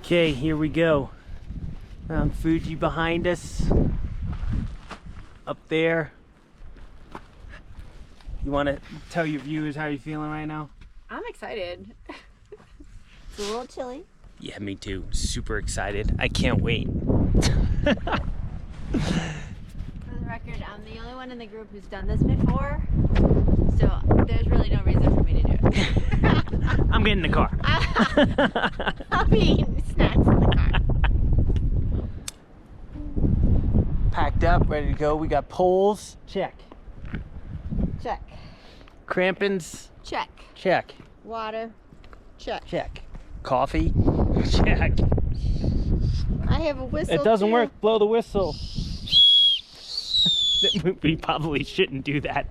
Okay, here we go. Mount Fuji behind us. Up there. You want to tell your viewers how you're feeling right now? I'm excited. It's a little chilly. Yeah, me too. Super excited. I can't wait. For the record, I'm the only one in the group who's done this before, so there's really no reason for me to do it. I'm getting in the car. I'll be eating snacks in the car. Packed up, ready to go. We got poles. Check. Check. Crampons. Check. Check. Water. Check. Check. Coffee. Check. I have a whistle. It doesn't too. work. Blow the whistle. We probably shouldn't do that.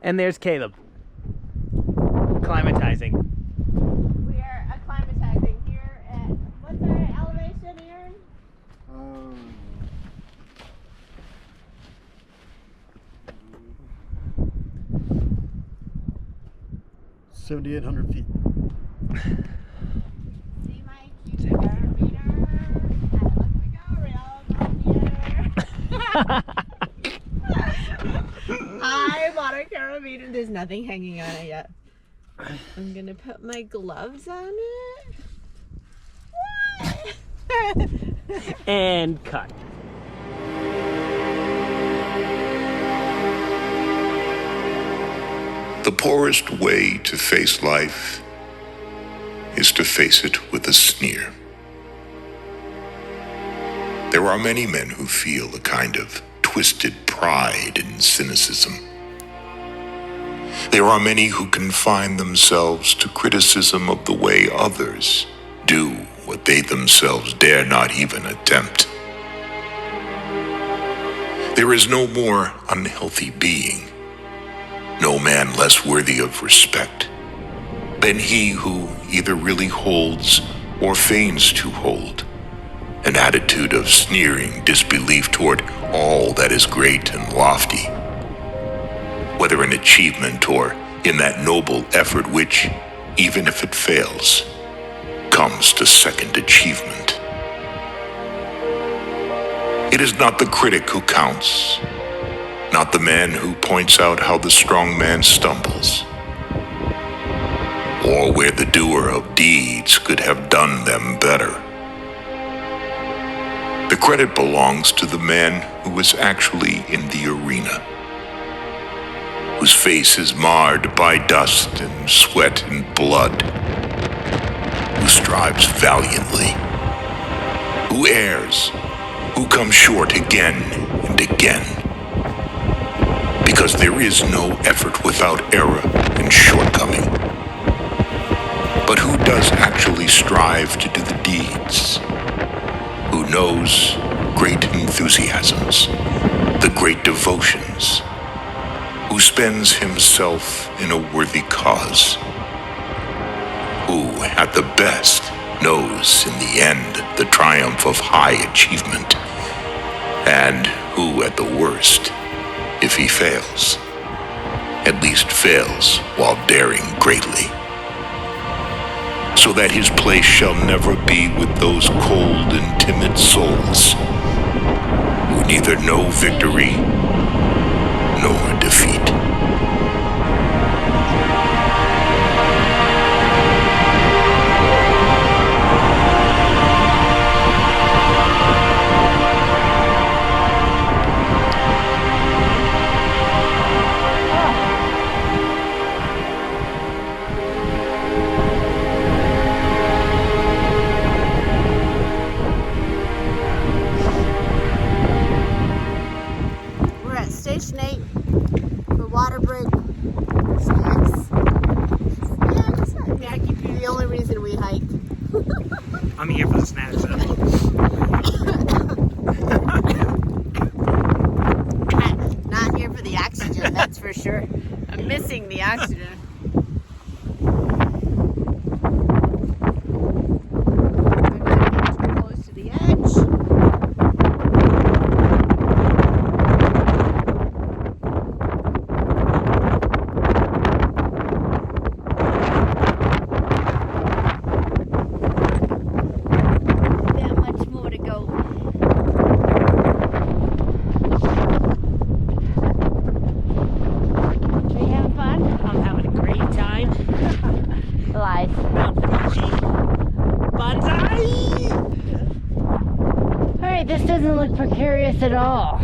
And there's Caleb. Climatizing. We are acclimatizing here at, what's our elevation, Aaron? 7,800 feet. See my cute barometer? Look, we go, real high water barometer. There's nothing hanging on it yet. I'm gonna put my gloves on it. And cut. The poorest way to face life is to face it with a sneer. There are many men who feel a kind of twisted pride and cynicism. There are many who confine themselves to criticism of the way others do what they themselves dare not even attempt. There is no more unhealthy being, no man less worthy of respect than he who either really holds or feigns to hold an attitude of sneering disbelief toward all that is great and lofty, whether in achievement or in that noble effort which, even if it fails, comes to second achievement. It is not the critic who counts, not the man who points out how the strong man stumbles, or where the doer of deeds could have done them better. The credit belongs to the man who is actually in the arena, whose face is marred by dust and sweat and blood, who strives valiantly, who errs, who comes short again and again, because there is no effort without error and shortcoming. But who does actually strive to do the deeds? Who knows great enthusiasms, the great devotions, who spends himself in a worthy cause, who at the best knows in the end the triumph of high achievement, and who at the worst, if he fails, at least fails while daring greatly, so that his place shall never be with those cold and timid souls who neither know victory nor defeat. We're at Station 8 for doesn't look precarious at all.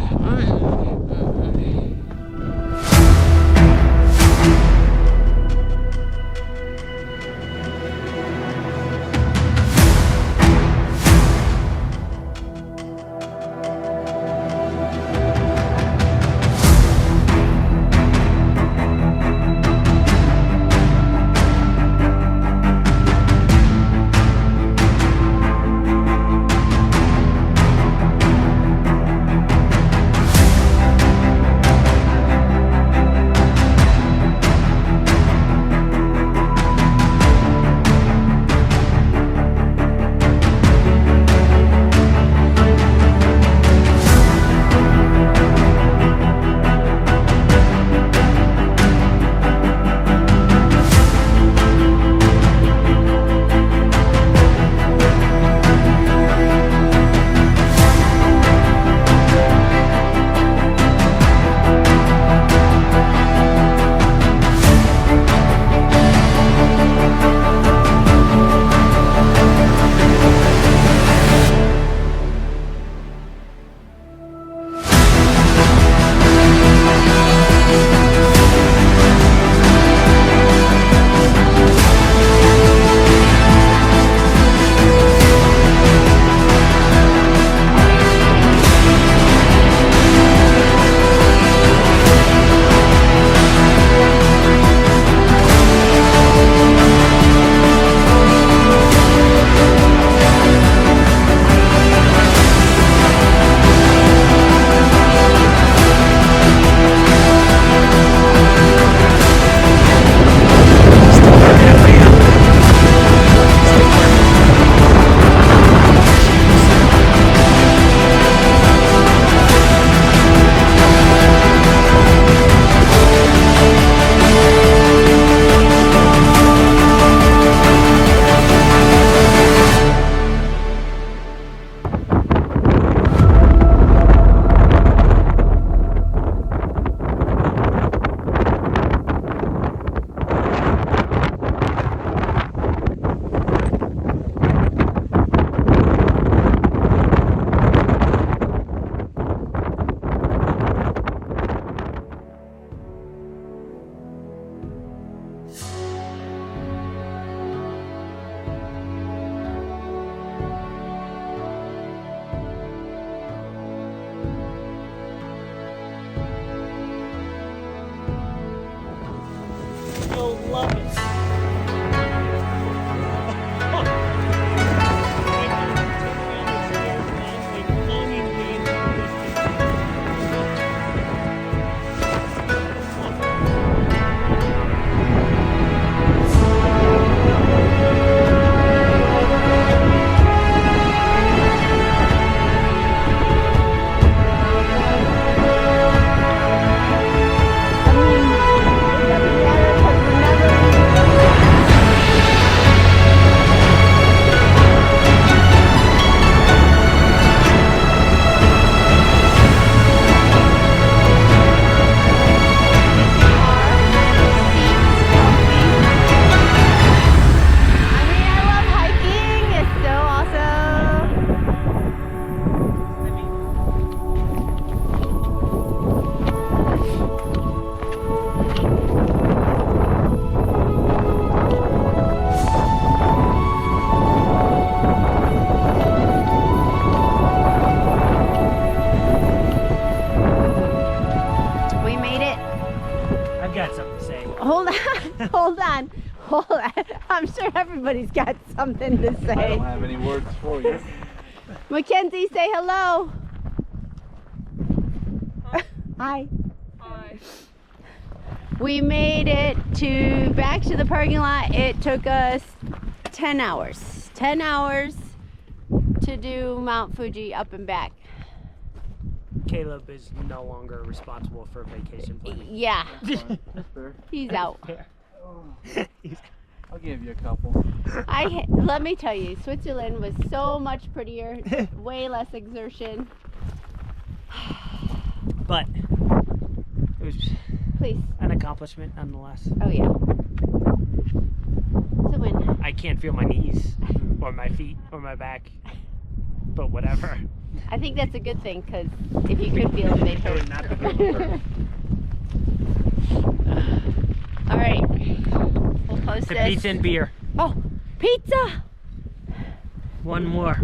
You'll love it. Hold on. I'm sure everybody's got something to say. I don't have any words for you. Mackenzie, say hello. Hi. Hi. We made it back to the parking lot. It took us 10 hours. 10 hours to do Mount Fuji up and back. Caleb is no longer responsible for vacation planning. Yeah, That's fair. he's out. I'll give you a couple. Let me tell you, Switzerland was so much prettier, way less exertion. But it was Please. an accomplishment nonetheless. Oh yeah. It's a win. I can't feel my knees or my feet or my back. but whatever. I think that's a good thing, because if you could feel them, they'd It hurt. would not be good. All right, we'll post To this. pizza and beer. Oh, pizza! One more.